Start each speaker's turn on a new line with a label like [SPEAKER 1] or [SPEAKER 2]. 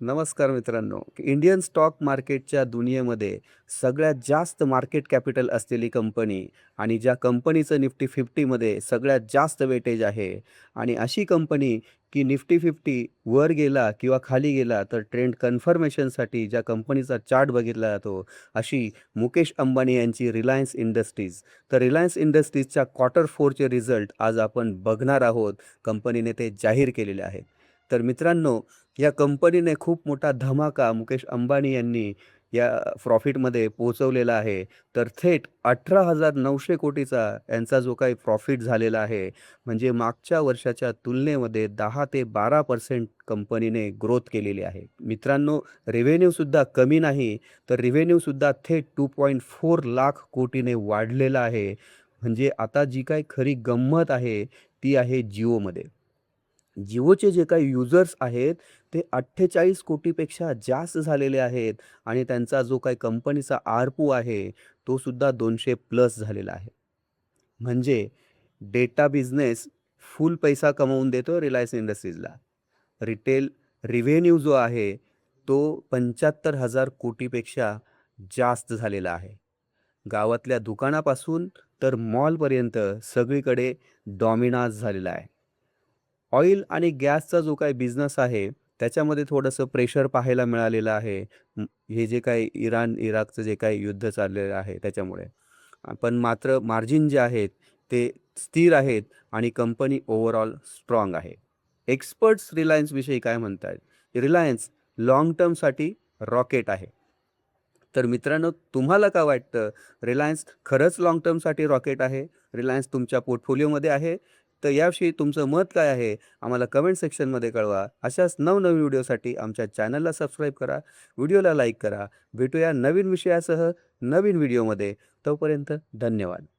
[SPEAKER 1] नमस्कार मित्रांनो. Indian stock मार्केटच्या दुनियेमध्ये सगळ्यात जास्त मार्केट कॅपिटल असलेली कंपनी आणि ज्या कंपनीचं निफ्टी 50मध्ये सगळ्यात जास्त वेटेज आहे आणि अशी कंपनी की निफ्टी 50 वर गेला किंवा खाली गेला तर ट्रेंड कन्फर्मेशनसाठी ज्या कंपनीचा चार्ट बघितला जातो, अशी मुकेश अंबानी यांची रिलायन्स इंडस्ट्रीज. तर रिलायन्स इंडस्ट्रीजच्या क्वार्टर 4चे रिझल्ट आज आपण बघणार आहोत. कंपनीने ते जाहीर केलेले आहेत. तर मित्रांनो, या कंपनीने खूप मोठा धमाका मुकेश अंबानी यांनी या प्रॉफिटमध्ये पोहोचवलेला आहे. तर थेट 18,900 कोटीचा यांचा जो काही प्रॉफिट झालेला आहे, म्हणजे मागच्या वर्षाच्या तुलनेमध्ये 10 ते 12% कंपनीने ग्रोथ केलेली आहे. मित्रांनो, रेव्हेन्यूसुद्धा कमी नाही, तर रेव्हेन्यूसुद्धा थेट 2.4 लाख कोटीने वाढलेला आहे. म्हणजे आता जी काही खरी गंमत आहे, ती आहे जिओमध्ये. जिओचे जे काही युजर्स आहेत, ते 48 कोटीपेक्षा जास्त झालेले आहेत आणि त्यांचा जो काही कंपनीचा आरपू आहे, तो सुद्धा 200 प्लस झालेला आहे. म्हणजे डेटा बिझनेस फुल पैसा कमवून देतो रिलायन्स इंडस्ट्रीजला. रिटेल रिव्हेन्यू जो आहे, तो 75,000 कोटीपेक्षा जास्त झालेला आहे. गावातल्या दुकानापासून तर मॉलपर्यंत सगळीकडे डॉमिनाज झालेला आहे. ऑइल आणि गॅसचा जो काही बिझनेस आहे, त्याच्यामध्ये थोडंसं प्रेशर पाहायला मिळालेलं आहे. हे जे काही इराण-इराकचं जे काही युद्ध चाललेलं आहे त्याच्यामुळे. पण मात्र मार्जिन जे आहेत ते स्थिर आहेत आणि कंपनी ओव्हरऑल स्ट्राँग आहे. एक्सपर्ट्स रिलायन्सविषयी काय म्हणतायत? रिलायन्स लाँग टर्मसाठी रॉकेट आहे. तर मित्रांनो, तुम्हाला काय वाटतं? रिलायन्स खरंच लाँग टर्मसाठी रॉकेट आहे? रिलायन्स तुमच्या पोर्टफोलिओमध्ये आहे? तर याविषयी तुमचं मत काय आहे? आम्हाला कमेंट सेक्शनमध्ये कळवा. अशाच नवनवीन व्हिडिओसाठी आमच्या चॅनलला सबस्क्राईब करा, व्हिडिओला लाईक करा. भेटूया नवीन विषयासह नवीन व्हिडिओमध्ये. तोपर्यंत धन्यवाद.